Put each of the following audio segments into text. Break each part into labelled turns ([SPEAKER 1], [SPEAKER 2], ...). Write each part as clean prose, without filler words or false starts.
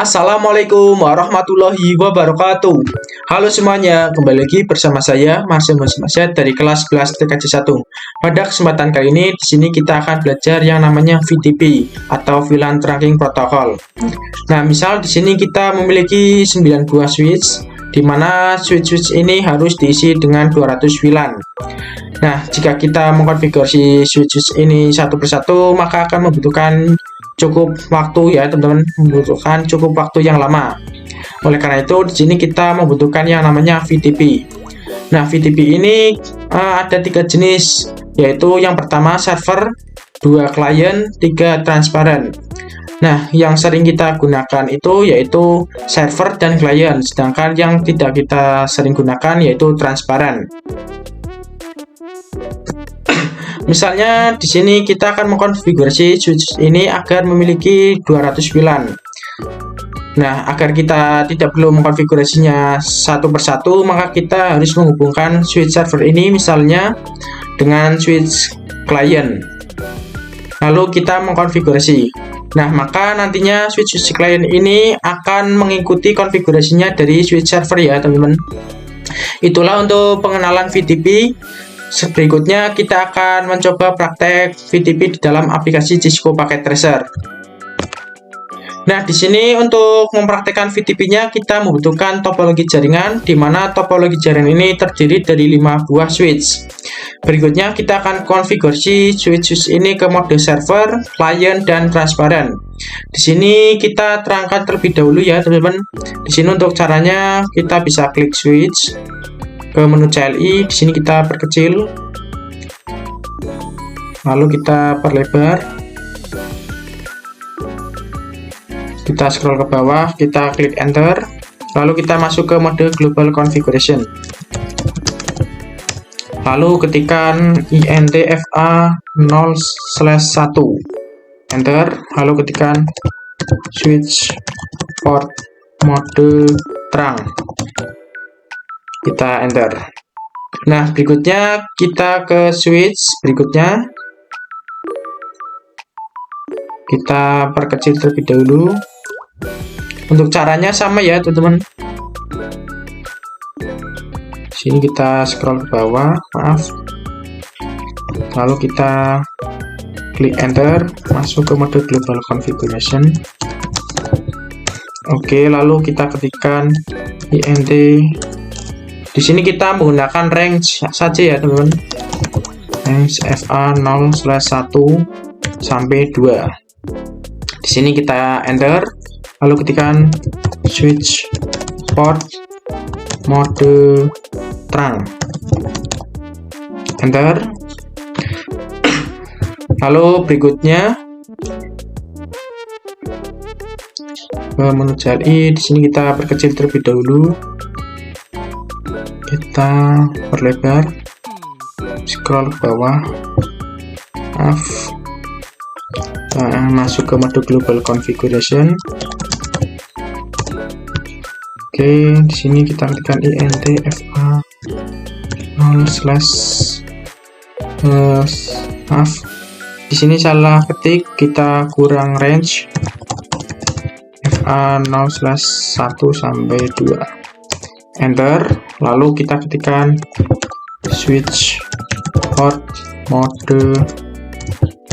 [SPEAKER 1] Assalamualaikum warahmatullahi wabarakatuh. Halo semuanya, kembali lagi bersama saya Marcel Musmasyad dari kelas 11 TKJ 1. Pada kesempatan kali ini di sini kita akan belajar yang namanya VTP atau VLAN Trunking Protocol. Nah, misal di sini kita memiliki 9 buah switch, di mana switch-switch ini harus diisi dengan 200 VLAN. Nah, jika kita mengkonfigurasi switch-switch ini satu persatu, maka akan membutuhkan cukup waktu ya teman-teman, membutuhkan cukup waktu yang lama. Oleh karena itu di sini kita membutuhkan yang namanya VTP. Nah, VTP ini ada 3 jenis, yaitu yang pertama server, 2 klien, 3 transparan. Nah, yang sering kita gunakan itu yaitu server dan klien, sedangkan yang tidak kita sering gunakan yaitu transparan. Misalnya di sini kita akan mengkonfigurasi switch ini agar memiliki 200 VLAN. Nah, agar kita tidak perlu mengkonfigurasinya satu persatu, maka kita harus menghubungkan switch server ini misalnya dengan switch klien. Lalu kita mengkonfigurasi. Nah, maka nantinya switch klien ini akan mengikuti konfigurasinya dari switch server ya, teman-teman. Itulah untuk pengenalan VTP. Berikutnya kita akan mencoba praktek VTP di dalam aplikasi Cisco Packet Tracer. Nah, di sini untuk mempraktekkan VTP-nya kita membutuhkan topologi jaringan, di mana topologi jaringan ini terdiri dari 5 buah switch. Berikutnya kita akan konfigurasi switch ini ke mode server, klien, dan transparan. Di sini kita terangkan terlebih dahulu ya, teman-teman. Di sini untuk caranya kita bisa klik switch ke menu CLI. Di sini kita perkecil, lalu kita perlebar, kita scroll ke bawah, kita klik enter, lalu kita masuk ke mode global configuration, lalu ketikkan intfa 0/1, enter, lalu ketikkan switch port mode terang, kita enter. Nah, berikutnya kita ke switch berikutnya, kita perkecil terlebih dahulu. Untuk caranya sama ya teman-teman. Sini kita scroll ke bawah, maaf, lalu kita klik enter, masuk ke mode global configuration. Oke, lalu kita ketikkan int. Di sini kita menggunakan range saja ya teman-teman, range FA 0/1 sampai 2. Di sini kita enter, lalu ketikkan switch port mode terang, enter. Lalu berikutnya ke menu CLI. Di sini kita perkecil terlebih dahulu, kita perlebar, scroll ke bawah, maaf, masuk ke mode global configuration. Oke, di sini kita ketikkan intfa 0/, maaf, di sini salah ketik, kita kurang range fa 0/1 sampai 2, enter. Lalu kita ketikkan switch port mode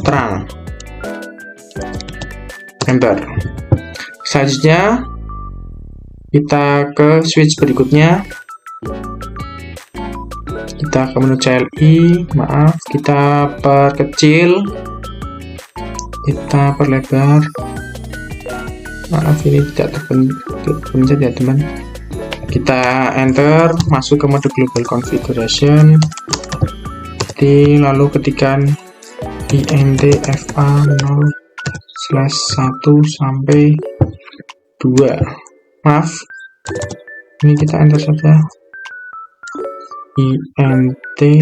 [SPEAKER 1] terang, enter. Selanjutnya kita ke switch berikutnya, kita ke menu CLI, maaf, kita perkecil, kita perlebar, maaf ini tidak terpencet ya teman. Kita enter, masuk ke mode global configuration, lalu ketikkan intfa 0/1 sampai 2, maaf, ini kita enter saja, intfa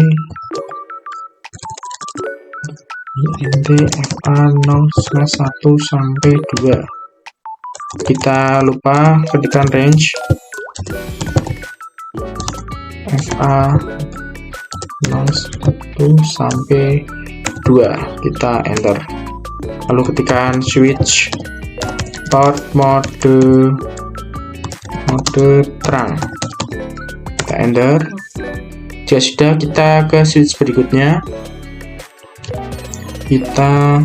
[SPEAKER 1] 0/1 sampai 2. Kita lupa ketikkan range FA 0/1 sampai 2, kita enter. Lalu ketikkan switch port mode terang. Kita enter. Jika sudah, kita ke switch berikutnya. Kita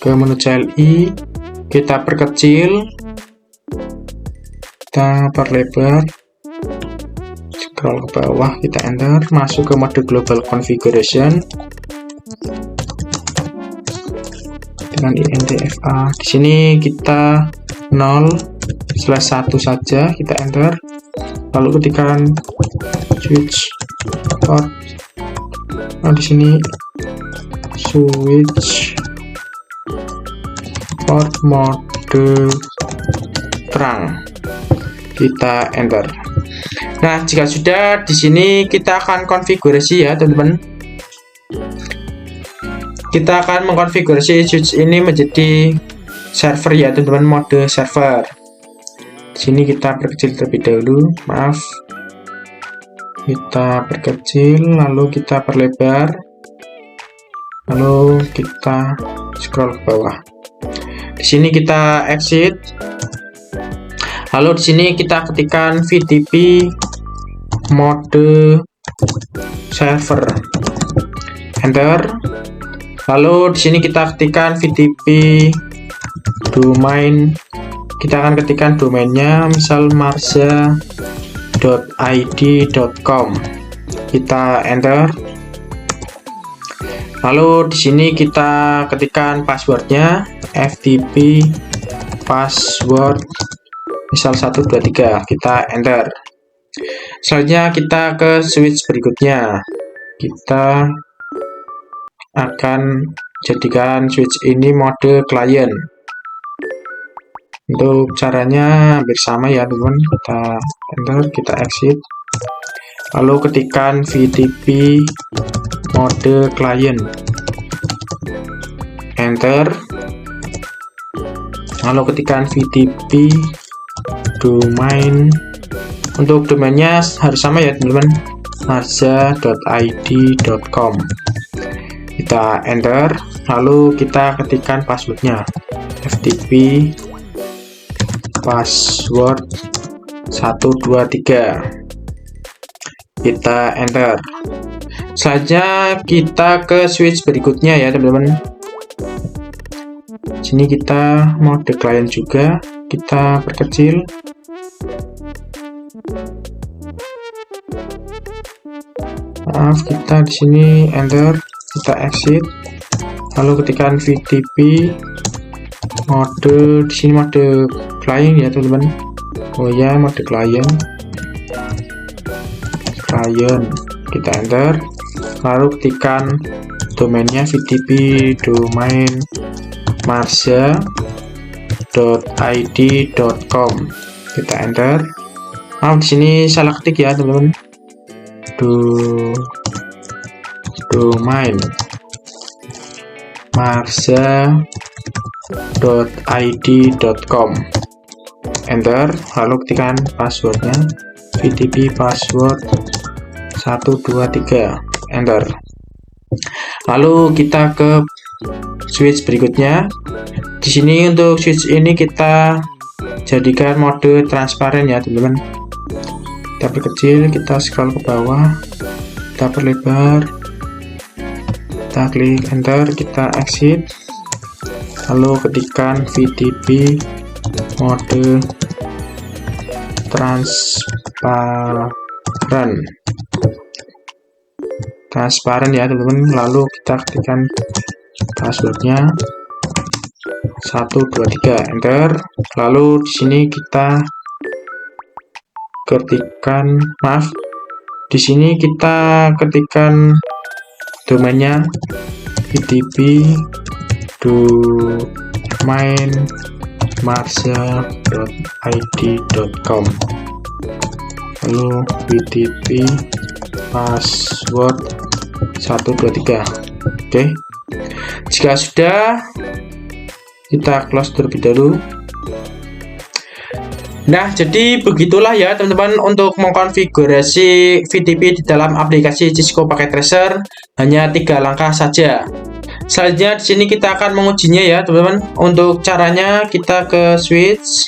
[SPEAKER 1] ke menu CLI, kita perkecil, kita perlebar, scroll ke bawah, kita enter, masuk ke mode global configuration dengan INTFA. Di sini kita 0/1 saja, kita enter, lalu ketikkan switch port. Nah, di sini switch port mode terang, kita enter. Nah, jika sudah, di sini kita akan konfigurasi ya teman-teman. Kita akan mengkonfigurasi switch ini menjadi server ya teman-teman, mode server. Di sini kita perkecil terlebih dahulu, maaf. Kita perkecil, lalu kita perlebar, lalu kita scroll ke bawah. Di sini kita exit. Lalu di sini kita ketikkan VTP mode server, enter. Lalu di sini kita ketikkan VTP domain. Kita akan ketikkan domainnya, misal marza.id.com. Kita enter. Lalu di sini kita ketikkan passwordnya, FTP password misal 123, kita enter. Selanjutnya kita ke switch berikutnya. Kita akan jadikan switch ini mode client. Untuk caranya hampir sama ya teman-teman. Kita enter, kita exit, lalu ketikkan VTP mode client, enter. Lalu ketikkan VTP domain. Untuk domainnya harus sama ya teman-teman, marza.id.com. Kita enter, lalu kita ketikkan passwordnya, FTP password 123. Kita enter. Selanjutnya kita ke switch berikutnya ya teman-teman. Sini kita mode client juga, kita perkecil. Maaf, kita di sini enter, kita exit, lalu ketikkan VTP mode. Di sini mode client ya teman-teman. Oh ya, mode client, kita enter, lalu ketikkan domainnya VTP domain marza.id.com. Kita enter. Nah, di sini salah ketik ya teman-teman. Domain marza.id.com. Enter, lalu ketikkan passwordnya, VTP password 123, enter. Lalu kita ke switch berikutnya. Di sini untuk switch ini kita jadikan mode transparan ya teman-teman. Kita perkecil, kita scroll ke bawah, kita perlebar, kita klik enter, kita exit, lalu ketikkan VTP mode transparan ya teman-teman. Lalu kita ketikkan passwordnya 123, enter. Lalu di sini kita ketikkan, maaf, di sini kita ketikkan domainnya VTP domain marza.id.com, lalu VTP password 123. Oke, jika sudah, kita close terlebih dahulu. Nah, jadi begitulah ya teman-teman untuk mengkonfigurasi VTP di dalam aplikasi Cisco Packet Tracer, hanya 3 langkah saja. Selanjutnya di sini kita akan mengujinya ya, teman-teman. Untuk caranya kita ke switch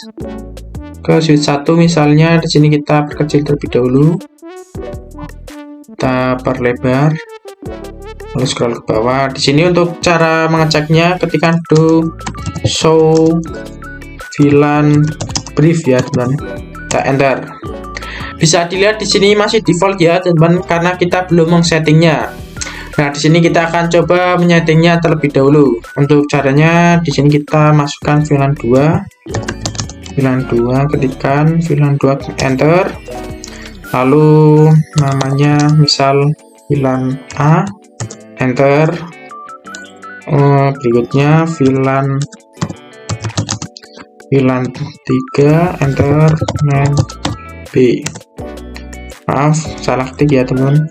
[SPEAKER 1] 1 misalnya. Di sini kita perkecil terlebih dahulu. Kita perlebar. Lalu scroll ke bawah. Di sini untuk cara mengeceknya, ketikkan do show VLAN brief ya, teman-teman. Kita enter. Bisa dilihat di sini masih default ya, teman-teman, karena kita belum mengsettingnya. Nah, di sini kita akan coba menyetingnya terlebih dahulu. Untuk caranya, di sini kita masukkan VLAN 2, ketikkan VLAN 2, enter. Lalu namanya misal VLAN A, enter. Berikutnya VLAN 3, enter. Name B. Maaf, salah ketik ya, teman.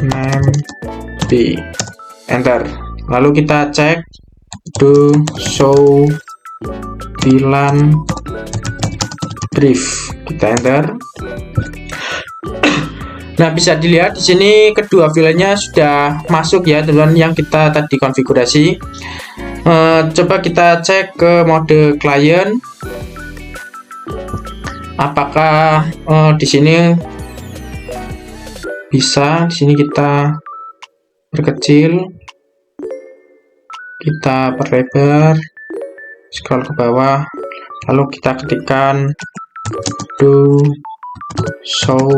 [SPEAKER 1] Name B, enter. Lalu kita cek do show VLAN brief, kita enter. Nah, bisa dilihat di sini kedua VLAN-nya sudah masuk ya, teman-teman, yang kita tadi konfigurasi. Coba kita cek ke mode client. Apakah di sini bisa? Di sini kita perkecil, kita perlebar, scroll ke bawah, lalu kita ketikkan do show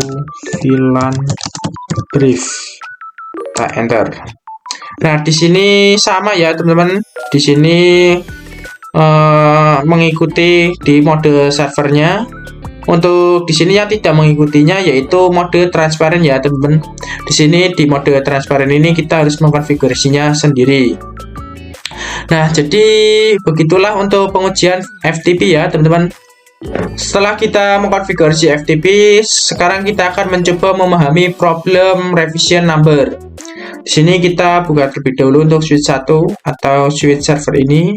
[SPEAKER 1] VLAN brief, kita enter. Nah, di sini sama ya, teman-teman. Di sini mengikuti di mode servernya. Untuk di sini yang tidak mengikutinya yaitu mode transparan ya, teman-teman. Di sini di mode transparan ini kita harus mengkonfigurasinya sendiri. Nah, jadi begitulah untuk pengujian FTP ya, teman-teman. Setelah kita mengkonfigurasi FTP, sekarang kita akan mencoba memahami problem revision number. Di sini kita buka terlebih dahulu untuk switch 1 atau switch server ini.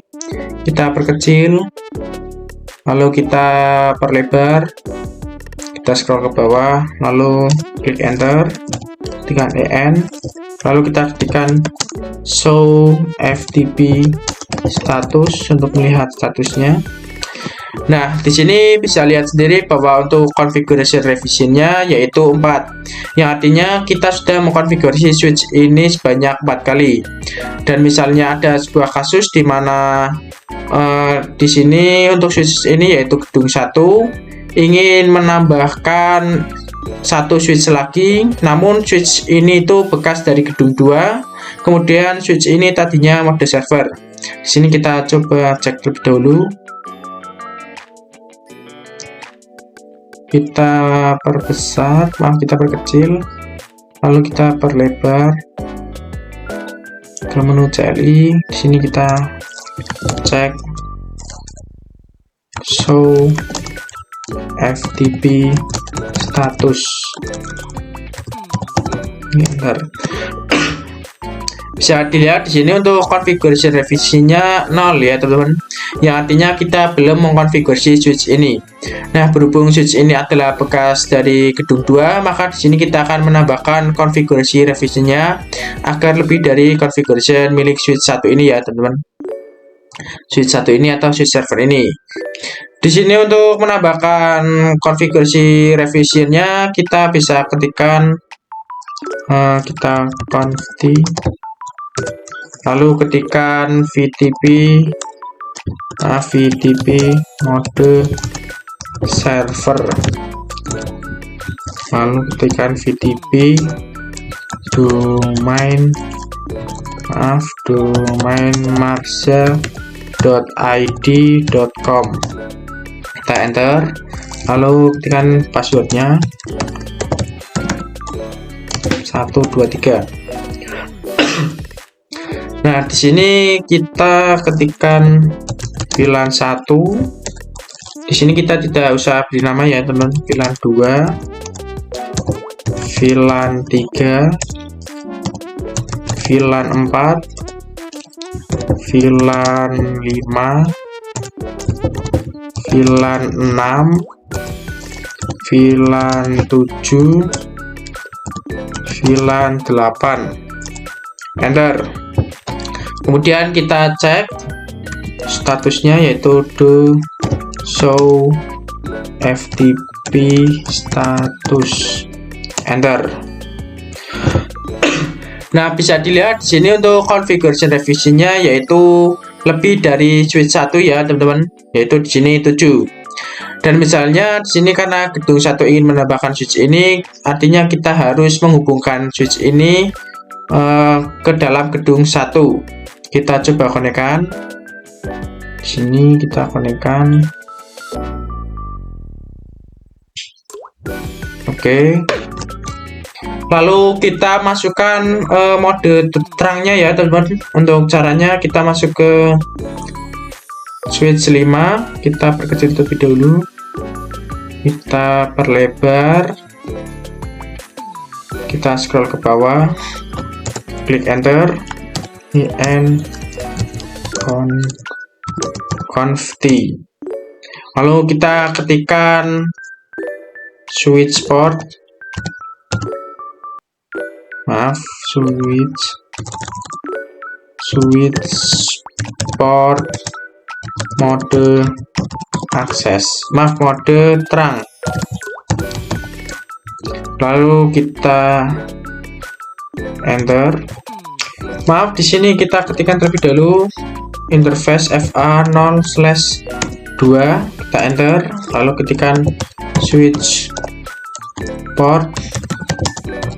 [SPEAKER 1] Kita perkecil, lalu kita perlebar, kita scroll ke bawah, lalu klik enter, ketikkan en, lalu kita ketikkan show FTP status untuk melihat statusnya. Nah, di sini bisa lihat sendiri bahwa untuk konfigurasi revisionnya yaitu 4, yang artinya kita sudah mengkonfigurasi switch ini sebanyak 4 kali. Dan misalnya ada sebuah kasus di mana di sini untuk switch ini yaitu gedung 1 ingin menambahkan satu switch lagi, namun switch ini itu bekas dari gedung 2. Kemudian switch ini tadinya mode server. Di sini kita coba cek terlebih dahulu. Kita perbesar, kita perkecil, lalu kita perlebar ke menu CLI. Di sini kita cek show FTP status, enter. Bisa dilihat di sini untuk konfigurasi revisinya 0 ya, teman-teman. Yang artinya kita belum mengkonfigurasi switch ini. Nah, berhubung switch ini adalah bekas dari gedung 2, maka di sini kita akan menambahkan konfigurasi revisinya agar lebih dari konfigurasi milik switch 1 ini ya, teman-teman. Switch 1 ini atau switch server ini. Di sini untuk menambahkan konfigurasi revisionnya kita bisa ketikkan kita confi, lalu ketikkan VTP mode server, lalu ketikkan VTP domain marsha.id.com, kita enter, lalu ketikkan passwordnya 123. Nah, di sini kita ketikkan VLAN 1. Di sini kita tidak usah beri nama ya, teman. VLAN 2, VLAN 3, VLAN 4, VLAN 5, VLAN 6, VLAN 7, VLAN 8, enter. Kemudian kita cek statusnya, yaitu do show FTP status, enter. Nah, bisa dilihat di sini untuk configuration revisinya, yaitu lebih dari switch 1 ya teman-teman, yaitu di sini 7. Dan misalnya di sini karena gedung 1 ingin menambahkan switch ini, artinya kita harus menghubungkan switch ini ke dalam gedung 1. Kita coba konekkan. Di sini kita konekkan. Oke. Lalu kita masukkan mode terangnya ya teman-teman. Untuk caranya kita masuk ke switch 5, kita perkecil terlebih dahulu, kita perlebar, kita scroll ke bawah, klik enter, en conft. Lalu kita ketikkan switch port mode akses, mode terang. Lalu kita enter. Di sini kita ketikkan terlebih dahulu interface FA0/2, kita enter. Lalu ketikkan switch port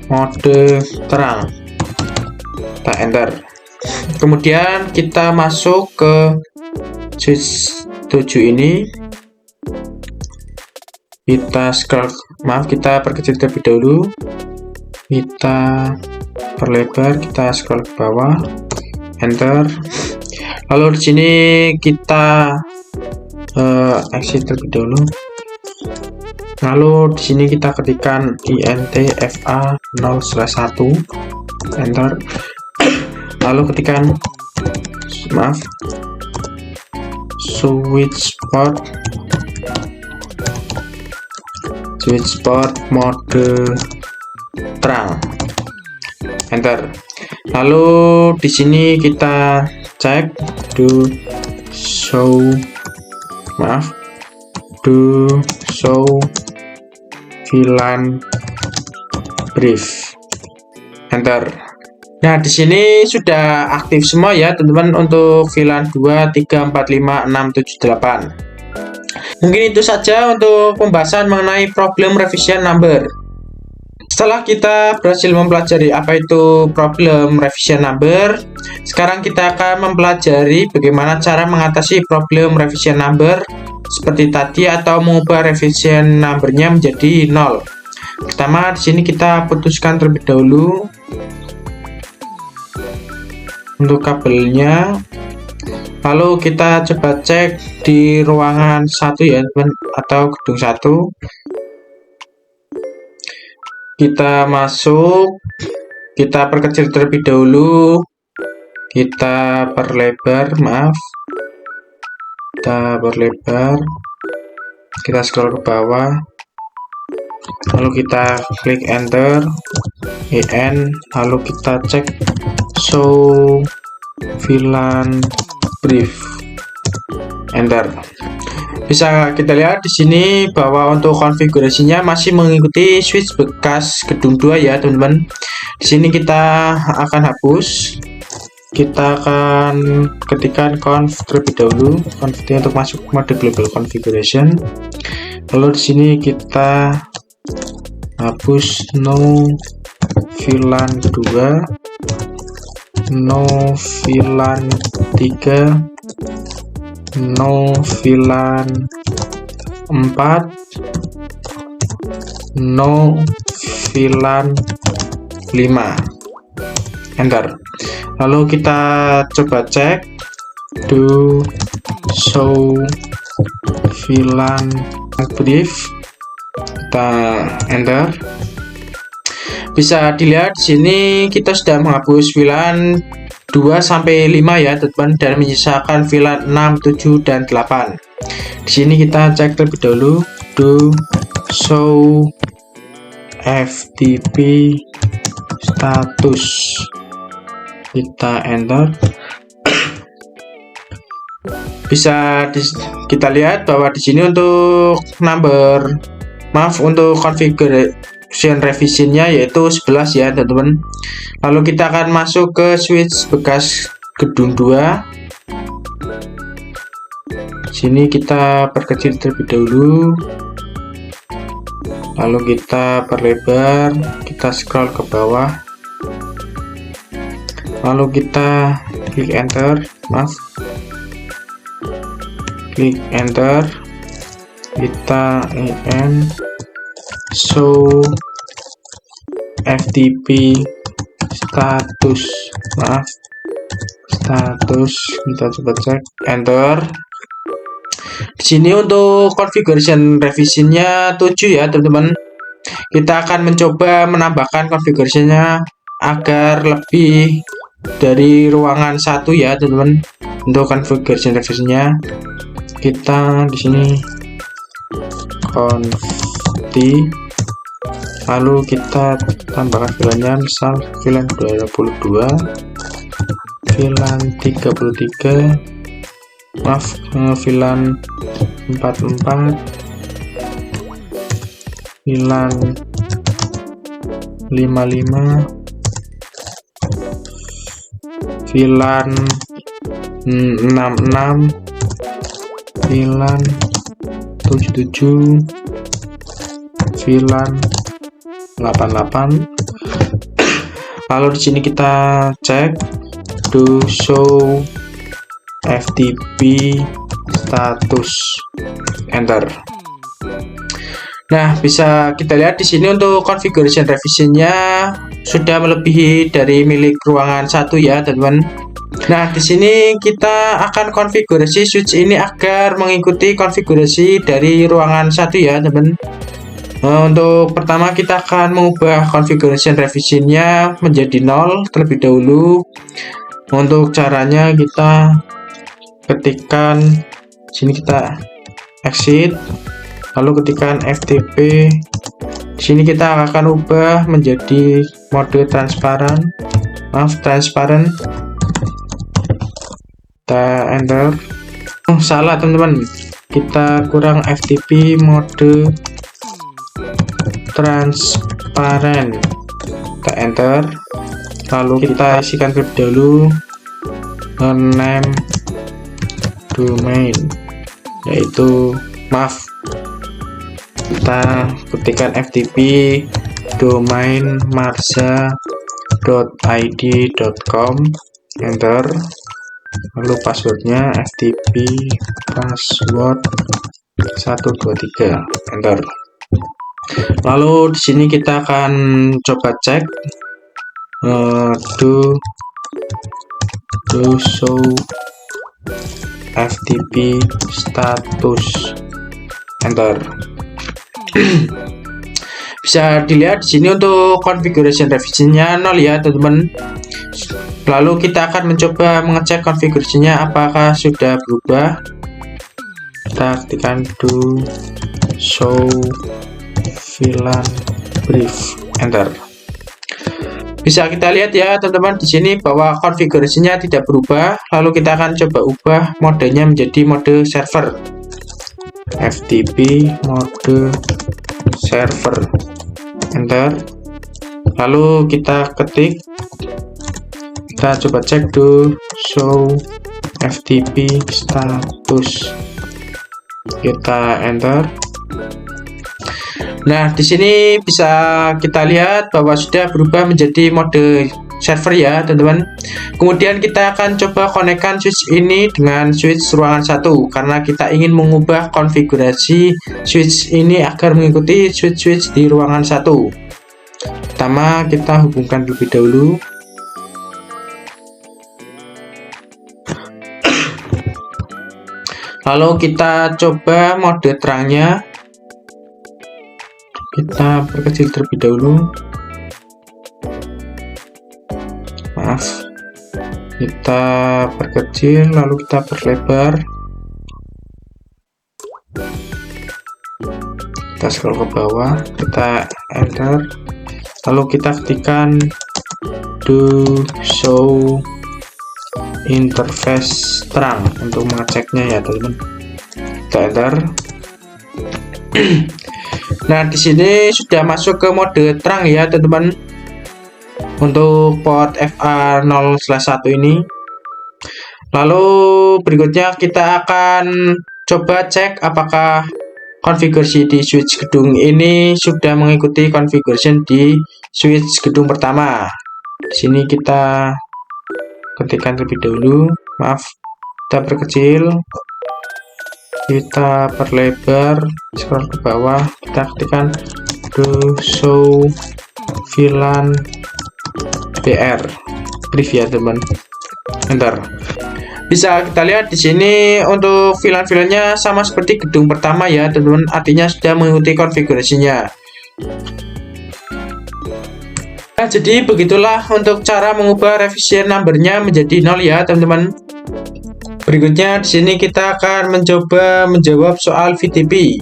[SPEAKER 1] mode terang, kita enter. Kemudian kita masuk ke switch 7 ini, kita scroll, kita perkecil terlebih dahulu, kita perlebar, kita scroll ke bawah, enter. Lalu di sini kita exit terlebih dahulu. Lalu di sini kita ketikkan int fa0/1, enter. Lalu ketikkan switch port mode terang, enter. Lalu di sini kita cek do show VLAN brief, enter. Nah, di sini sudah aktif semua ya teman-teman untuk VLAN 2, 3, 4, 5, 6, 7, 8. Mungkin itu saja untuk pembahasan mengenai problem revision number. Setelah kita berhasil mempelajari apa itu problem revision number, sekarang kita akan mempelajari bagaimana cara mengatasi problem revision number seperti tadi, atau mengubah revision numbernya menjadi 0. Pertama, di sini kita putuskan terlebih dahulu untuk kabelnya. Lalu kita coba cek di ruangan 1 ya teman, atau gedung 1. Kita masuk, kita perkecil terlebih dahulu, kita perlebar, kita perlebar, kita scroll ke bawah, lalu kita klik enter, en, lalu kita cek show VLAN brief, enter. Bisa kita lihat di sini bahwa untuk konfigurasinya masih mengikuti switch bekas gedung 2 ya teman-teman. Di sini kita akan hapus. Kita akan ketikkan conf terlebih dahulu, conf untuk masuk mode global configuration. Lalu di sini kita hapus no VLAN 2, no VLAN 3, no VLAN 4, no VLAN 5, enter. Lalu kita coba cek do show VLAN brief, kita enter. Bisa dilihat di sini kita sudah menghapus VLAN 2 sampai 5 ya teman-teman, dan menyisakan VLAN 6, 7 dan 8. Di sini kita cek terlebih dahulu do show FTP status, kita enter. Bisa kita lihat bahwa di sini untuk untuk configuration revisionnya yaitu 11 ya teman-teman. Lalu kita akan masuk ke switch bekas gedung 2. Sini kita perkecil terlebih dahulu, lalu kita perlebar, kita scroll ke bawah, lalu kita klik enter, klik enter, kita show FTP status, kita coba cek, enter. Di sini untuk configuration revisionnya 7 ya teman-teman. Kita akan mencoba menambahkan configurationnya agar lebih dari ruangan 1 ya teman-teman. Untuk configuration revisionnya kita di sini confi, lalu kita tambahkan VLAN-nya, misal VLAN 22, VLAN 33, VLAN 44, VLAN 55, VLAN 66, VLAN 77, VLAN 88. Lalu di sini kita cek do show FTP status, enter. Nah, bisa kita lihat di sini untuk configuration revisionnya sudah melebihi dari milik ruangan 1 ya teman-teman. Nah, di sini kita akan konfigurasi switch ini agar mengikuti konfigurasi dari ruangan 1 ya teman-teman. Untuk pertama kita akan mengubah configuration revisionnya menjadi 0 terlebih dahulu. Untuk caranya kita ketikkan sini, kita exit, lalu ketikkan FTP. Sini kita akan ubah menjadi mode transparan, kita enter. Salah teman-teman, kita kurang FTP mode transparan, kita enter. Lalu kita isikan terlebih dahulu name domain, yaitu kita ketikkan FTP domain marza.id.com, enter. Lalu passwordnya FTP password 123, enter. Lalu di sini kita akan coba cek do show FTP status, enter. Bisa dilihat di sini untuk configuration revisionnya 0 ya teman-teman. Lalu kita akan mencoba mengecek konfigurasinya apakah sudah berubah. Kita ketikkan do show VLAN brief, enter. Bisa kita lihat ya teman-teman di sini bahwa konfigurasinya tidak berubah. Lalu kita akan coba ubah modenya menjadi mode server, FTP mode server, enter. Lalu kita ketik, kita coba cek do show FTP status, kita enter. Nah, di sini bisa kita lihat bahwa sudah berubah menjadi mode server ya, teman-teman. Kemudian kita akan coba konekkan switch ini dengan switch ruangan 1 karena kita ingin mengubah konfigurasi switch ini agar mengikuti switch-switch di ruangan 1. Pertama, kita hubungkan terlebih dahulu. Lalu kita coba mode terangnya. Kita perkecil terlebih dahulu, kita perkecil lalu kita perlebar, kita scroll ke bawah, kita enter, lalu kita ketikkan do show interface terang untuk mengeceknya ya teman-teman. Kita enter. Nah, di sini sudah masuk ke mode terang ya teman-teman untuk port FA0/1 ini. Lalu berikutnya kita akan coba cek apakah konfigurasi di switch gedung ini sudah mengikuti configuration di switch gedung pertama. Di sini kita ketikkan terlebih dahulu, maaf, kita perkecil, kita perlebar, scroll ke bawah, kita ketikkan show VLAN BR brief ya teman, enter. Bisa kita lihat di sini untuk VLAN-VLAN-nya sama seperti gedung pertama ya teman-teman, artinya sudah mengikuti konfigurasinya. Nah, jadi begitulah untuk cara mengubah revision number-nya menjadi 0 ya teman-teman. Berikutnya di sini kita akan mencoba menjawab soal VTP.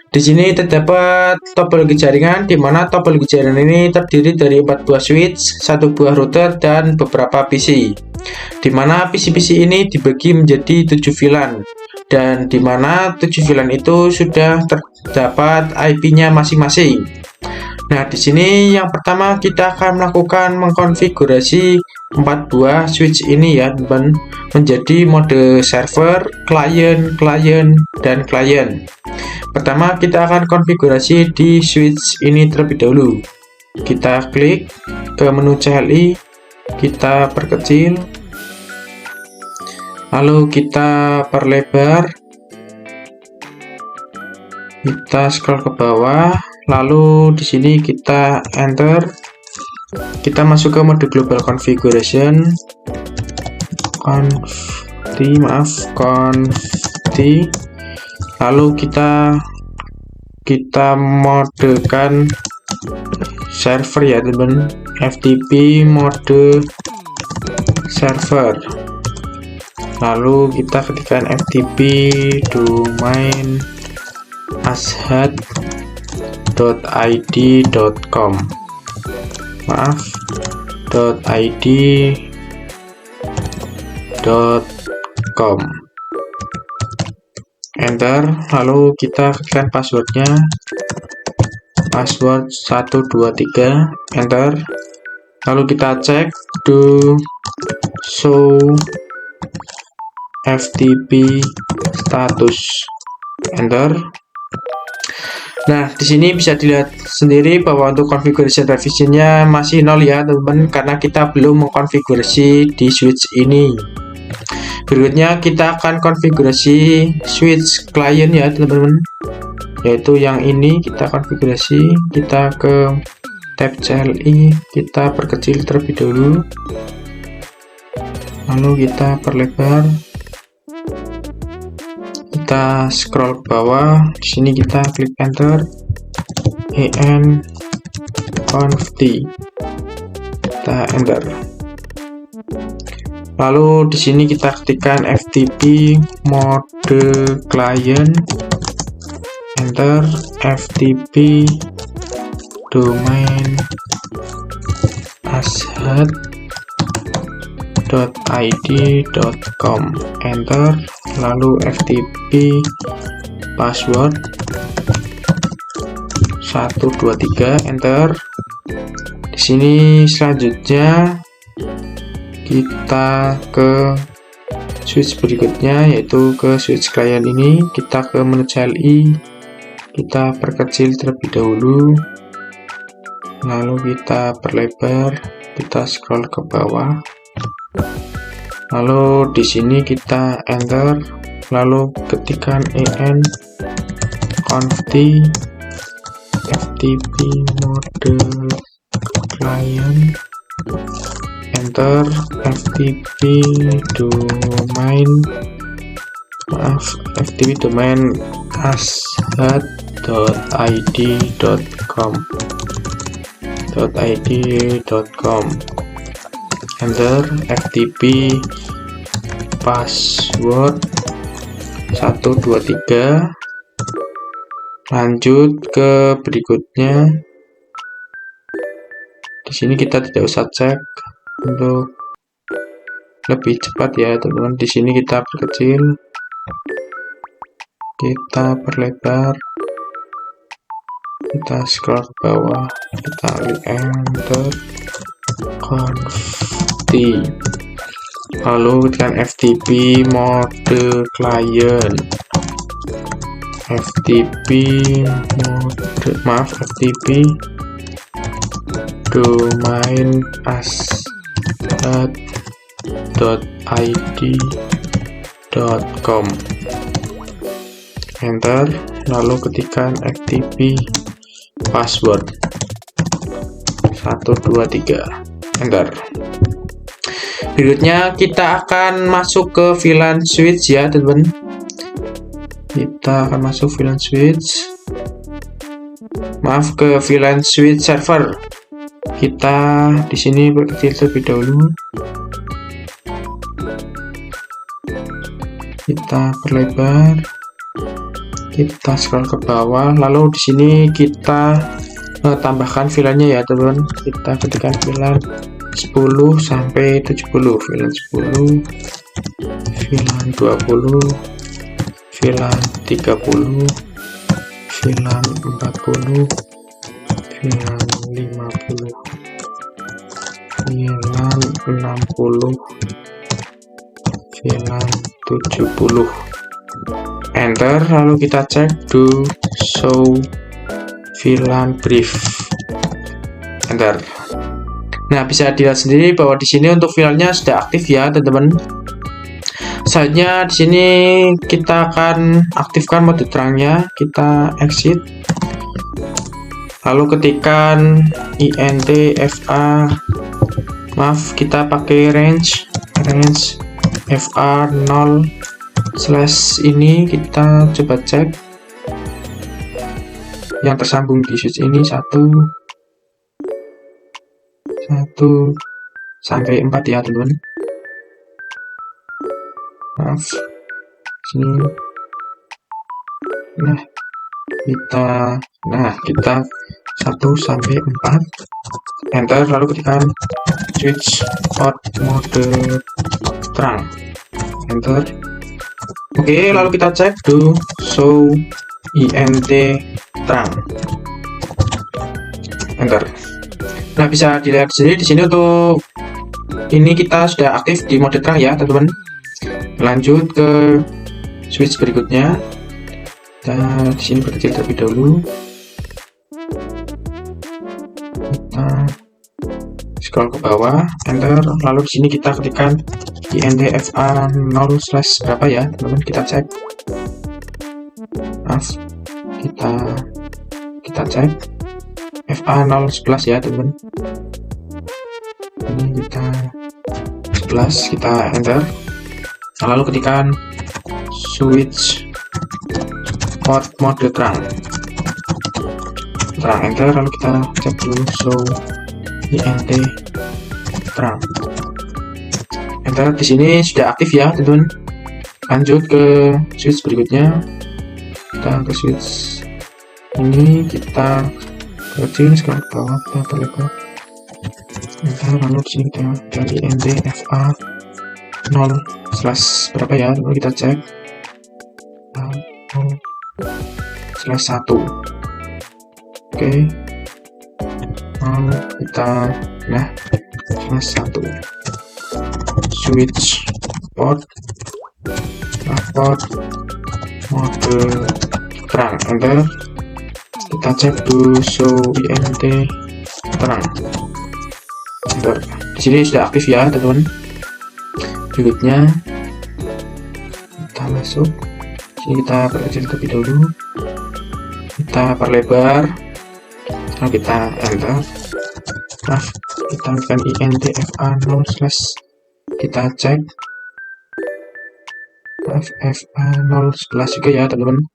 [SPEAKER 1] Di sini terdapat topologi jaringan, di mana topologi jaringan ini terdiri dari 4 buah switch, 1 buah router, dan beberapa PC. Di mana PC-PC ini dibagi menjadi 7 VLAN, dan di mana 7 VLAN itu sudah terdapat IP-nya masing-masing. Nah, di sini yang pertama kita akan melakukan mengkonfigurasi 4 buah switch ini ya teman, menjadi mode server, client, dan client. Pertama kita akan konfigurasi di switch ini terlebih dahulu. Kita klik ke menu CLI, kita perkecil, lalu kita perlebar, kita scroll ke bawah, lalu di sini kita enter. Kita masuk ke mode global configuration, conft, lalu kita modekan server ya teman, FTP mode server, lalu kita ketikkan FTP domain ashad.id.com, maaf, .id.com, enter. Lalu kita ketikkan passwordnya, password 123, enter. Lalu kita cek do show FTP status, enter. Nah, di sini bisa dilihat sendiri bahwa untuk configuration revisionnya masih 0 ya teman-teman, karena kita belum mengkonfigurasi di switch ini. Berikutnya kita akan konfigurasi switch client ya teman-teman, yaitu yang ini kita konfigurasi. Kita ke tab CLI, kita perkecil terlebih dahulu, lalu kita perlebar, kita scroll ke bawah. Di sini kita klik enter, conft, kita enter. Lalu di sini kita ketikkan FTP mode client, enter. FTP domain ashad.id.com, enter. Lalu FTP password 123, enter. Di sini selanjutnya kita ke switch berikutnya, yaitu ke switch client ini. Kita ke menu CLI, kita perkecil terlebih dahulu, lalu kita perlebar, kita scroll ke bawah, lalu di sini kita enter, lalu ketikkan conft FTP mode client, enter. FTP domain, maaf, FTP domain ashad.id.com, enter. FTP password 123, lanjut ke berikutnya. Di sini kita tidak usah cek untuk lebih cepat ya teman-teman. Di sini kita perkecil, kita perlebar, kita scroll ke bawah, kita enter convert, lalu ketikkan FTP mode client, FTP domain asset.id.com, enter, lalu ketikkan FTP password 123, enter. Berikutnya kita akan masuk ke VLAN switch ya teman-teman. Kita akan masuk VLAN switch, ke VLAN switch server. Kita di sini perkecil terlebih dahulu, kita perlebar, kita scroll ke bawah, lalu di sini kita tambahkan VLAN-nya ya teman-teman. Kita ketikkan VLAN 10 sampai 70, VLAN 10, VLAN 20, VLAN 30, VLAN 40, VLAN 50, VLAN 60, VLAN 70, enter, lalu kita cek do show VLAN brief, enter. Nah, bisa dilihat sendiri bahwa di sini untuk VLAN-nya sudah aktif ya teman-teman. Selanjutnya di sini kita akan aktifkan mode terangnya, kita exit, lalu ketikkan intfa, kita pakai range fa0 slash ini, kita coba cek yang tersambung di switch ini 1 sampai 4 ya teman-teman. Sini. Kita 1 sampai 4, enter, lalu ketikkan switch port mode terang, enter. Oke, lalu kita cek do show int terang, enter. Nah, bisa dilihat sendiri di sini untuk ini kita sudah aktif di mode terang ya teman-teman. Lanjut ke switch berikutnya. Kita di sini perkecil terlebih dahulu. Kita scroll ke bawah, enter, lalu di sini kita ketikkan intfa0 slash berapa ya teman-teman. Kita cek. Kita cek fa011 ya teman-teman. Ini kita 11, kita enter, lalu ketikkan switch port mode terang, enter, lalu kita cek dulu show int terang, enter. Di sini sudah aktif ya teman-teman. Lanjut ke switch berikutnya, kita ke switch ini, kita kecil sekarang ke bawah, kita perlebar, enter, lalu di sini kita cari intfa0 slash berapa ya, lalu kita cek slash 1. Oke, lalu kita slash 1 switch port mode terang, enter. Kita cek do show int terang, enter. Di sini sudah aktif ya teman-teman. Berikutnya kita masuk sini, kita perkecil terlebih dahulu, kita perlebar, lalu kita enter, kita tekan intfa0 slash, kita cek fa011 juga ya teman-teman,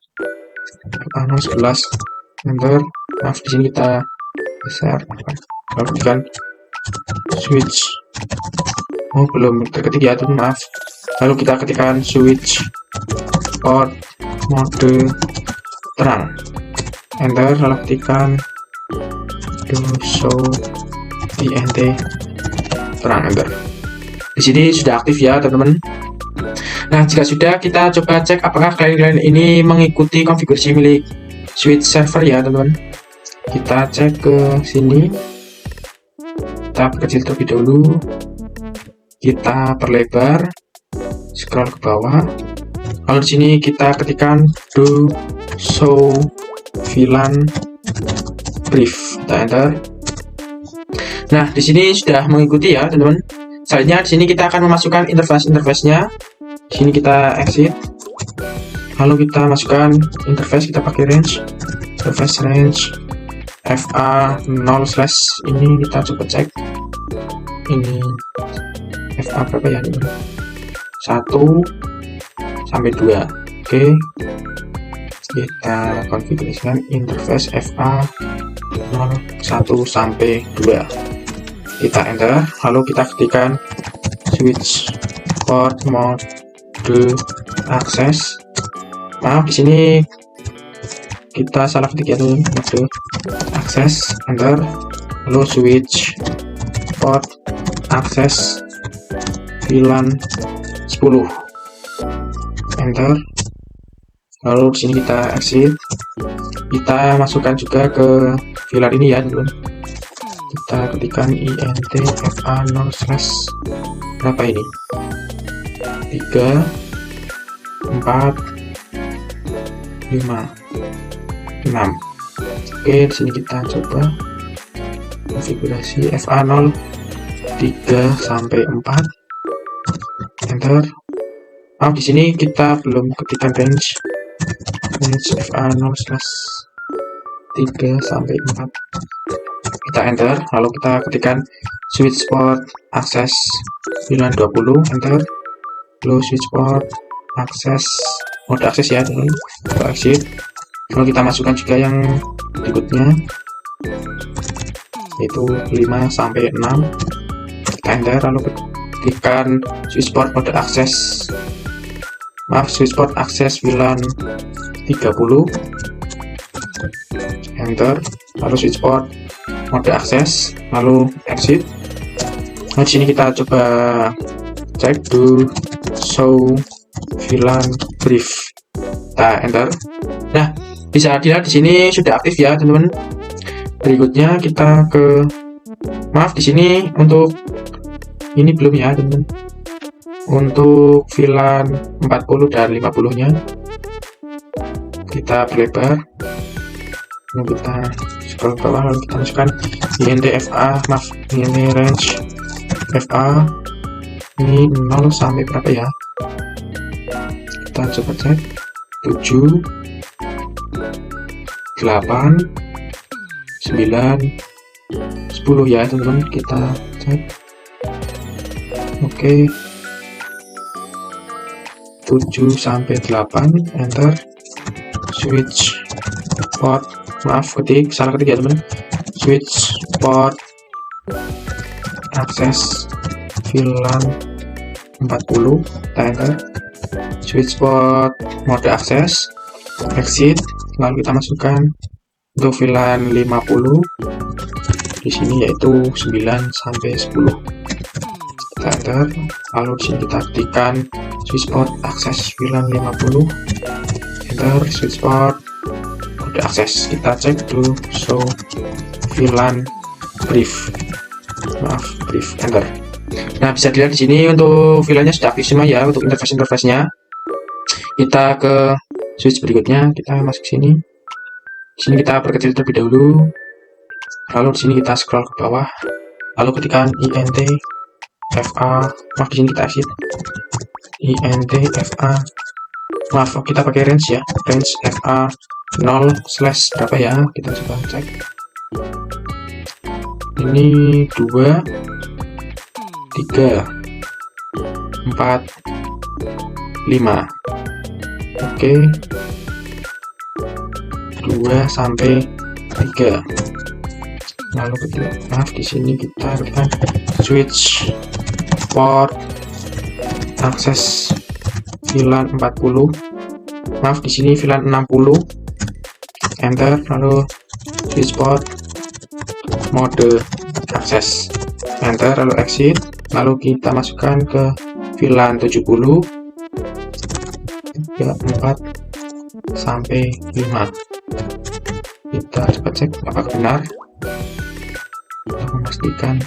[SPEAKER 1] fa011, enter. Di sini kita besar, lalu tekan switch, belum terketik ya teman, lalu kita ketikkan switch port mode terang, enter, lalu ketikkan do show int terang, enter. Di sini sudah aktif ya teman-teman. Nah, jika sudah, kita coba cek apakah klien-klien ini mengikuti konfigurasi milik switch server ya teman-teman. Kita cek ke sini, kita perkecil terlebih dahulu, kita perlebar, scroll ke bawah, lalu di sini kita ketikkan do show VLAN brief, kita enter. Nah, di sini sudah mengikuti ya teman-teman. Selanjutnya di sini kita akan memasukkan interface-nya. Di sini kita exit, lalu kita masukkan interface, kita pakai interface range FA 0/ ini kita coba cek ini FA berapa ya ini, 1 sampai 2. Oke, kita konfigurasikan interface FA 1 sampai 2, kita enter, lalu kita ketikkan switch port mode akses. Maaf, di sini kita salah ketik ya teman, mode akses, enter, lalu switch port akses VLAN 10, enter, lalu di sini kita exit, kita masukkan juga ke VLAN ini ya teman, kita ketikkan int fa 0/ berapa ini, 3 4 5 6. Oke, di sini kita coba konfigurasi FA0 3 sampai 4, enter. Di sini kita belum ketikkan range FA0/ 3 sampai 4, kita enter, lalu kita ketikkan switch port akses VLAN 20, enter, lalu switch port akses mode akses ya teman, kita exit, lalu kita masukkan juga yang berikutnya yaitu 5 sampai 6, kita enter, lalu ketikkan switch port mode akses, switch port akses VLAN 30, enter, lalu switch port mode akses, lalu exit. Nah, di sini kita coba cek do show VLAN brief, kita enter. Nah, bisa dilihat di sini sudah aktif ya teman-teman. Berikutnya kita ke, maaf, di sini untuk ini belum ya teman-teman, untuk VLAN 40 dan 50 nya kita perlebar, lalu kita scroll ke bawah, lalu kita masukkan int fa, ini range fa ini 0 sampai berapa ya, kita coba cek 7 8 9 10 ya teman-teman, kita cek. Oke, 7 sampai 8, enter, switch port, maaf ketik salah ketik ya teman, switch port akses VLAN 40, kita enter, switch port mode akses, exit, lalu kita masukkan untuk VLAN 50 di sini yaitu 9 sampai 10, kita enter, lalu di sini kita ketikkan switch port akses VLAN 50, enter, switch port mode akses, kita cek dulu show VLAN brief, brief, enter. Nah, bisa dilihat di sini untuk VLAN-nya sudah aktif semua ya untuk interface-nya. Kita ke switch berikutnya, kita masuk sini. Di sini kita perkecil terlebih dahulu. Lalu di sini kita scroll ke bawah. Lalu ketikkan int fa, maaf di sini kita exit. int fa, maaf kita pakai range ya, range fa 0/ berapa ya, kita coba cek. Ini 2 3 4 5, oke, 2 sampai 3, lalu maaf di sini kita ketikkan switch port akses VLAN 40, maaf di sini VLAN 60, enter, lalu switch port mode akses, enter, lalu exit, lalu kita masukkan ke VLAN 70 4 sampai 5. Kita coba cek apakah benar untuk memastikan.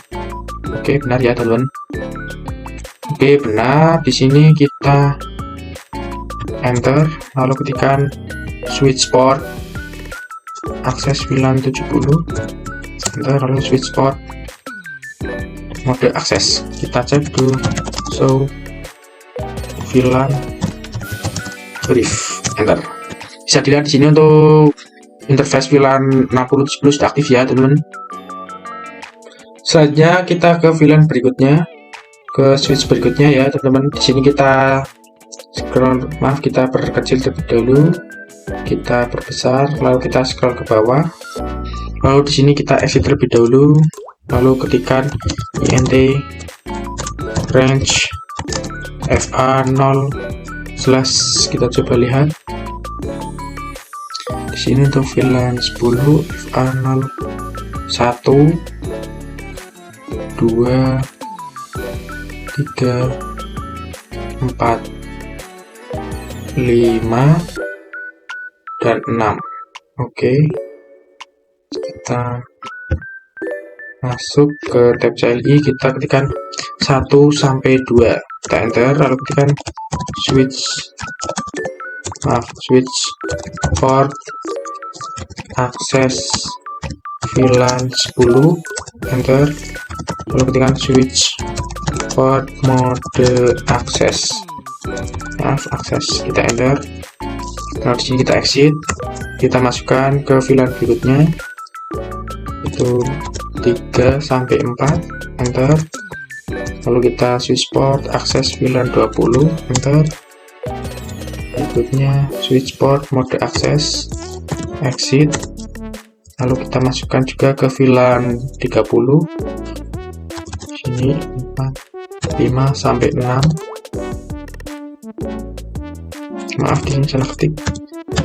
[SPEAKER 1] Oke, benar ya teman-teman. Oke, benar. Di sini kita enter, lalu ketikkan switch port akses VLAN 70, enter, lalu switch port mode akses. Kita cek dulu show VLAN brief, enter. Bisa dilihat di sini untuk interface VLAN 6070 sudah aktif ya teman-teman. Selanjutnya kita ke VLAN berikutnya, ke switch berikutnya ya teman-teman. Di sini kita scroll, kita perkecil terlebih dahulu, kita perbesar, lalu kita scroll ke bawah, lalu di sini kita exit terlebih dahulu, lalu ketikkan int range fa0 slash, kita coba lihat di sini untuk VLAN 10 fa0 1 2 3 4 5 dan 6. Oke, kita masuk ke tab CLI, kita ketikkan 1 sampai 2, kita enter, lalu ketikkan switch port akses VLAN 10, enter, lalu ketikkan switch port mode akses, akses, kita enter. Nah, di sini kita exit, kita masukkan ke VLAN berikutnya, itu 3 sampai 4, enter, lalu kita switch port akses VLAN 20, enter, berikutnya switch port mode akses, exit, lalu kita masukkan juga ke VLAN 30, sini 4 5 sampai 6, maaf di sini salah ketik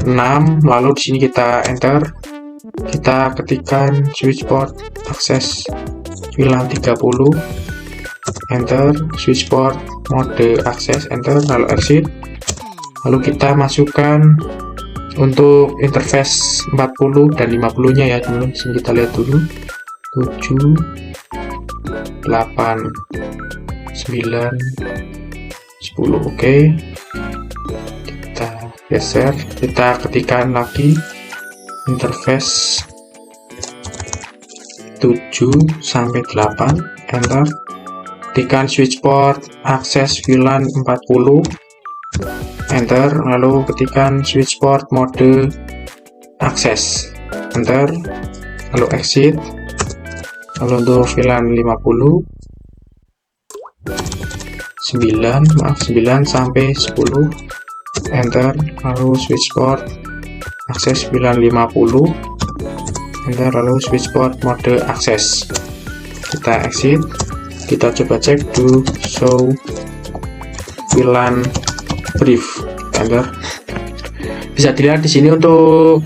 [SPEAKER 1] 6, lalu di sini kita enter, kita ketikkan switch port akses VLAN 30, enter, switch port mode akses, enter, lalu exit, lalu kita masukkan untuk interface 40 dan 50 nya ya teman-teman. Sini kita lihat dulu 7 8 9 10. Oke, kita geser, kita ketikkan lagi interface 7 sampai 8, enter, ketikkan switch port akses VLAN 40, enter, lalu ketikkan switch port mode akses, enter, lalu exit, lalu untuk VLAN 50 9 sampai 10, enter, lalu switch port akses VLAN 50, enter, lalu switch port mode akses, kita exit, kita coba cek to show VLAN brief, enter. Bisa dilihat di sini untuk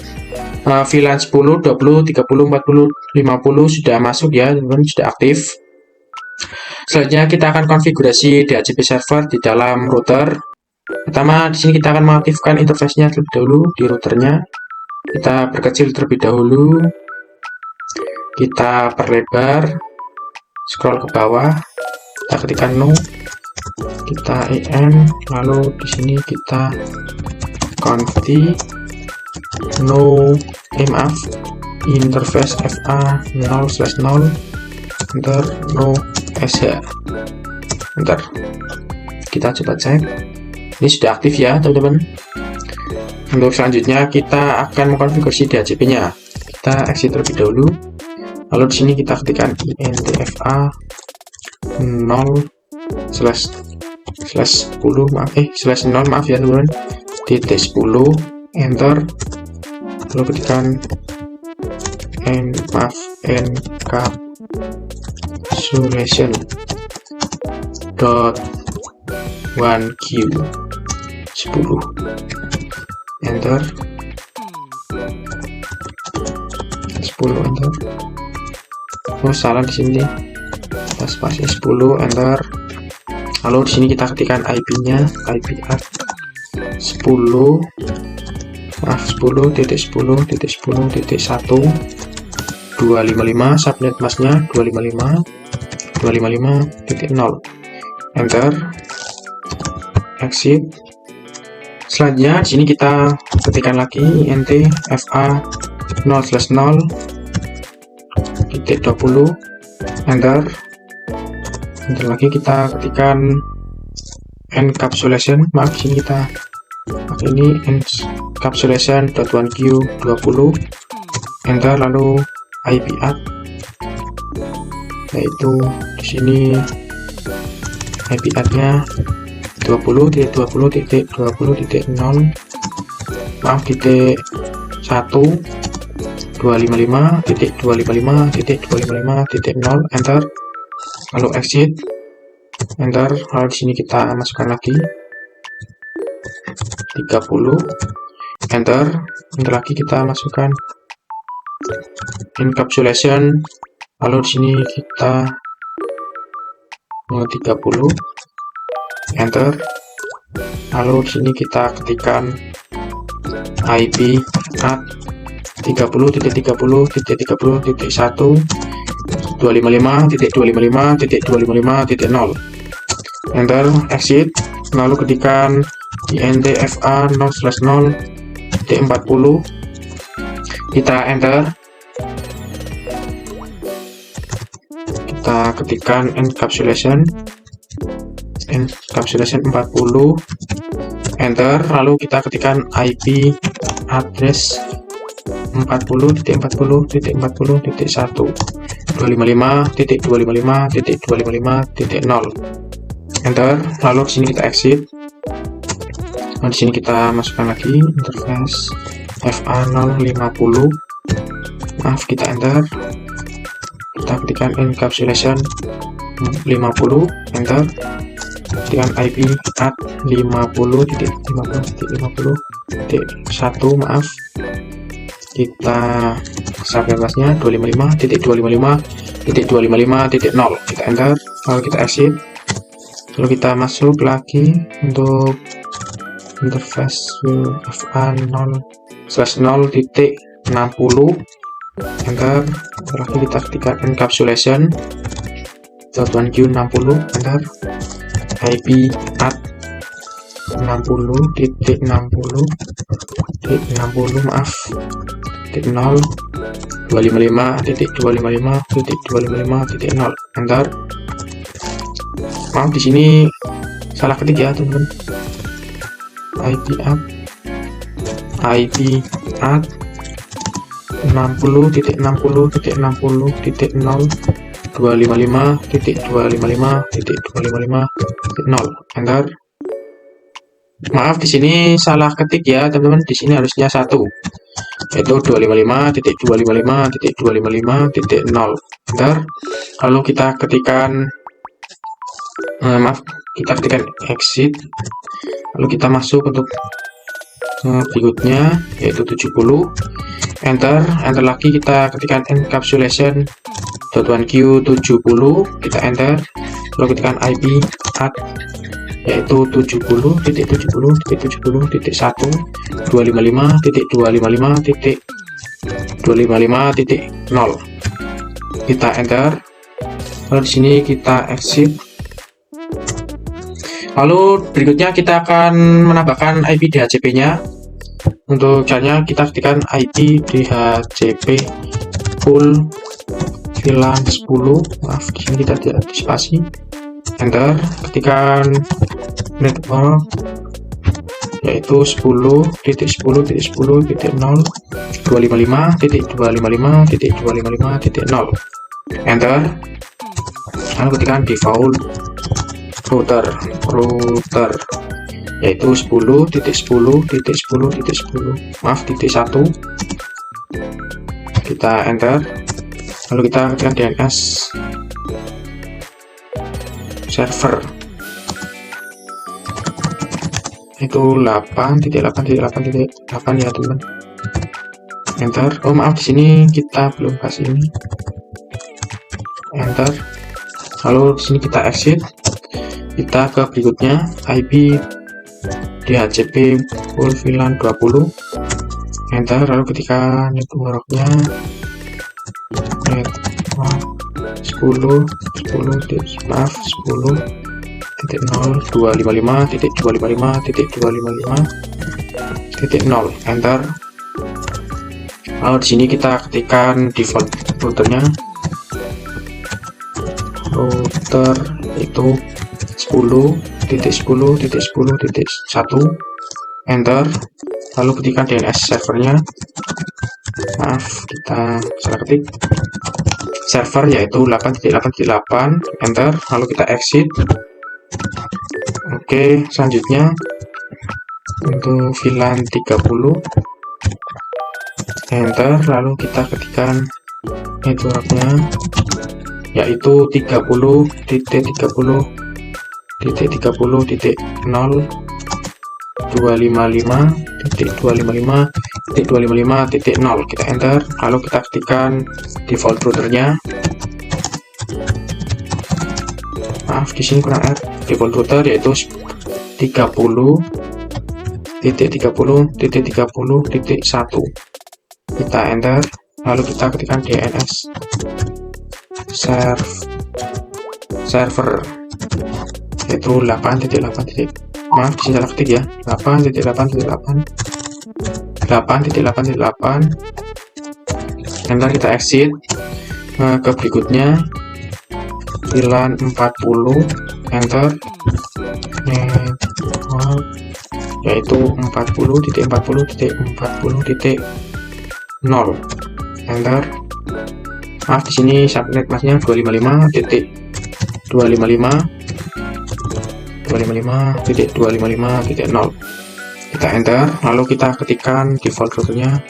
[SPEAKER 1] VLAN 10, 20, 30, 40, 50 sudah masuk ya teman-teman, sudah aktif. Selanjutnya kita akan konfigurasi DHCP server di dalam router. Pertama di sini kita akan mengaktifkan interface-nya terlebih dahulu di routernya. Kita perkecil terlebih dahulu, kita perlebar, scroll ke bawah, kita ketikkan no, kita en, lalu di sini kita confi no interface fa 0/0, enter, no sh, enter. Kita coba cek, ini sudah aktif ya teman-teman. Untuk selanjutnya kita akan mengkonfigurasi DHCP nya. Kita exit terlebih dahulu, lalu di sini kita ketikkan intfa 0/10 maaf ya teman-teman, titik 10, enter, lalu ketikkan encapsulation .1q 10, enter, 10, enter. Oh salah di sini, kita kita spasi 10, enter. Lalu di sini kita ketikkan IP-nya, IP ad 10, maaf 10.10.10.1 subnet masnya 255.0, enter, exit. Selanjutnya di sini kita ketikkan lagi int fa 0/0.20, enter. Enter lagi kita ketikkan encapsulation, maaf di sini kita pakai ini encapsulation.1q20, enter. Lalu IP ad, yaitu di sini IP ad-nya 20.20.20.0, maaf titik 1 255.255.255.0, enter. Lalu exit, enter. Lalu di sini kita masukkan lagi 30, enter. Enter lagi kita masukkan encapsulation, lalu di sini kita 30, enter. Lalu di sini kita ketikkan IP ad 30.30.30.1 255.255.255.0, enter, exit. Lalu ketikkan int fa 0/0.40, kita enter. Kita ketikkan encapsulation 40, enter. Lalu kita ketikkan IP address 40.40.40.1 255.255.255.0, enter. Lalu di sini kita exit. Nah, di sini kita masukkan lagi interface fa 050, maaf kita enter. Kita ketikkan encapsulation 50, enter. Ketikkan IP ad 50.50.50.1, maaf kita subnet masnya 255.255.255.0, kita enter. Lalu kita exit. Lalu kita masuk lagi untuk interface fa 0/0.60, enter. Lagi kita ketikkan encapsulation .1q60, enter. IP ad 60.60.60, maaf 0 255.255.255.0, enter. Maaf di sini salah ketik ya teman-teman. IP ad 60.60.60.0 255.255.255.0, enter. Maaf di sini salah ketik ya teman-teman. Di sini harusnya 1, yaitu 255.255.255.0, enter. Lalu kita ketikkan maaf, kita ketikkan exit. Lalu kita masuk untuk berikutnya yaitu 70, enter. Enter lagi kita ketikkan encapsulation .1q70, kita enter. Lalu ketikkan IP ad yaitu 70.70.70.1 255.255.255.0, kita enter. Lalu di sini kita exit. Lalu berikutnya kita akan menambahkan IP DHCP-nya. Untuk caranya kita ketikkan IP DHCP full VLAN 10, maaf di sini kita tidak spasi, enter. Ketikkan network yaitu 10.10.10.0 255.255.255.0, enter. Lalu ketikkan default router yaitu 10.10.10.10, maaf titik 1, kita enter. Lalu kita ketikkan DNS server itu 8.8.8.8 ya teman, enter. Oh maaf di sini kita belum kasih ini, enter. Lalu di sini kita exit, kita ke berikutnya, IP DHCP full VLAN 20, enter. Lalu ketika networknya network 10.255.255.255.255.0, enter. Lalu di sini kita ketikkan default routernya, router itu 10.10.10.1, enter. Lalu ketikkan DNS servernya, maaf kita salah ketik, server yaitu 8.8.8, enter. Lalu kita exit. Oke, selanjutnya untuk VLAN 30, enter. Lalu kita ketikkan networknya yaitu 30.30.0.255.255.255.0, kita enter. Lalu kita ketikkan default routernya, maaf di sini kurang R, default router yaitu 30.30.30.1, kita enter. Lalu kita ketikkan DNS server yaitu 8.8. Maaf di sini salah ketik ya, 8.8.8, enter. Kita exit. Ke berikutnya VLAN 40, enter. Network yaitu 40.40.40.0, enter. Maaf di sini subnet masnya 255.255.255.0, kita enter. Lalu kita ketikkan default routernya,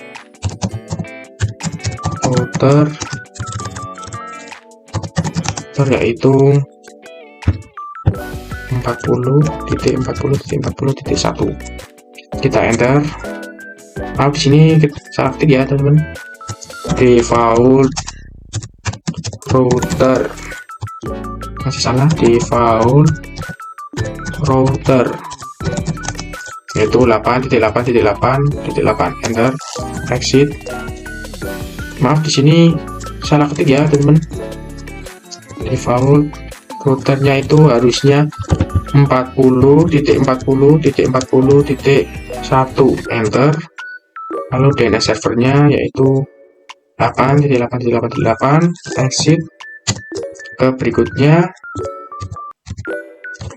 [SPEAKER 1] router yaitu 40.40.40.1, kita enter. Maaf di sini salah ketik ya teman-teman, default router, masih salah, default router yaitu 8.8.8.8, enter. Exit. Maaf di sini salah ketik ya teman-teman, default routernya itu harusnya 40.40.40.1, enter. Lalu DNS servernya yaitu 8.8.8.8, exit. Ke berikutnya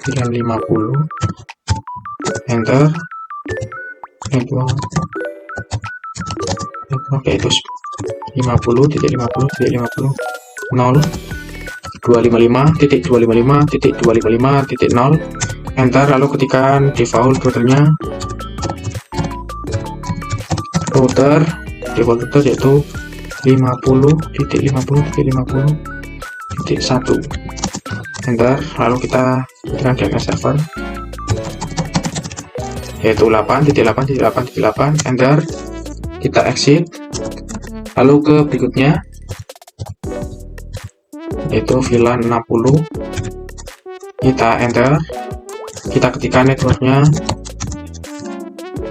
[SPEAKER 1] VLAN 50, enter. Network yaitu 50.50.50.0, 255.255.255.0, enter. Lalu ketikkan default routernya, default router yaitu 50.50.50.1, enter. Lalu kita ketikkan DNS server yaitu 8.8.8.8, enter. Kita exit. Lalu ke berikutnya yaitu VLAN 60, kita enter. Kita ketikkan networknya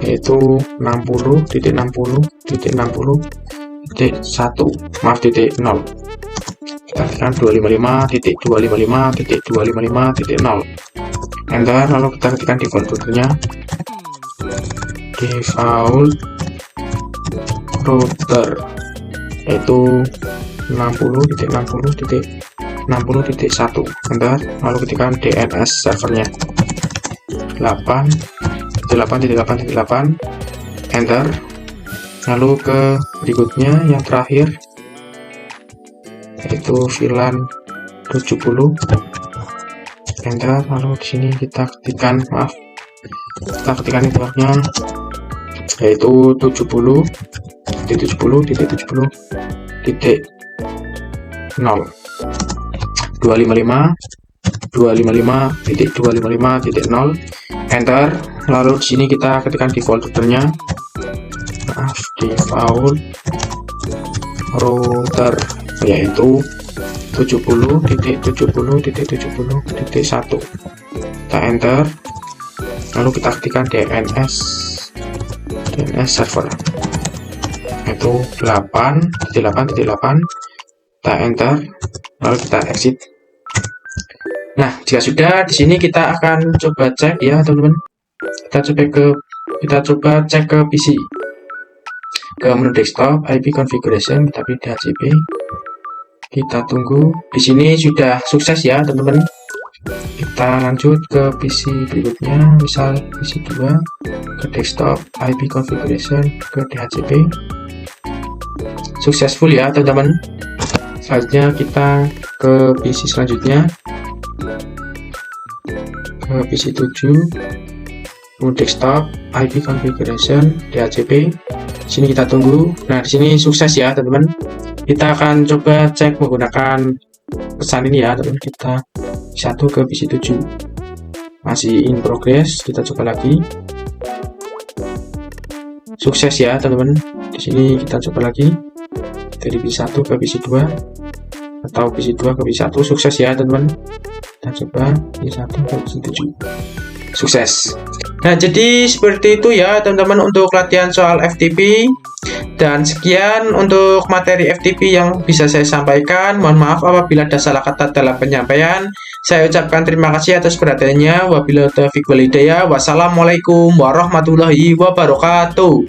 [SPEAKER 1] yaitu 60.60.60.1, maaf titik 0, kita ketikkan 255.255.255.0, enter. Lalu kita ketikkan default routernya, default router yaitu 60.60.60.1, enter. Lalu ketikkan DNS servernya 8.8.8, enter. Lalu ke berikutnya yang terakhir yaitu VLAN 70, enter. Lalu di sini kita ketikkan, networknya yaitu 70.70.70.0, 255.255.0, enter. Lalu di sini kita ketikkan default routernya, default router yaitu 70.70.70.1. Kita enter, lalu kita ketikkan DNS server itu 8.8.8. Kita enter, lalu kita exit. Nah, jika sudah, di sini kita akan coba cek ya teman-teman. Kita coba cek ke PC, ke menu desktop, IP configuration, kita pilih DHCP. Kita tunggu. Di sini sudah sukses ya teman-teman. Kita lanjut ke PC berikutnya, misal PC 2, ke desktop, IP configuration, ke DHCP. Successful ya teman-teman. Selanjutnya kita ke PC selanjutnya, ke PC 7, desktop, IP configuration, DHCP. Sini kita tunggu. Nah, di sini sukses ya teman-teman. Kita akan coba cek menggunakan pesan ini ya teman-teman. Kita satu ke PC 7, masih in progress. Kita coba lagi. Sukses ya teman-teman. Di sini kita coba lagi dari PC 1 ke PC 2 atau PC 2 ke PC 1. Sukses ya teman-teman. Kita coba PC 1 ke PC 7. Sukses. Nah, jadi seperti itu ya teman-teman untuk latihan soal FTP. Dan sekian untuk materi FTP yang bisa saya sampaikan. Mohon maaf apabila ada salah kata dalam penyampaian. Saya ucapkan terima kasih atas perhatiannya. Wabillahi taufiq wal hidayah. Wassalamualaikum warahmatullahi wabarakatuh.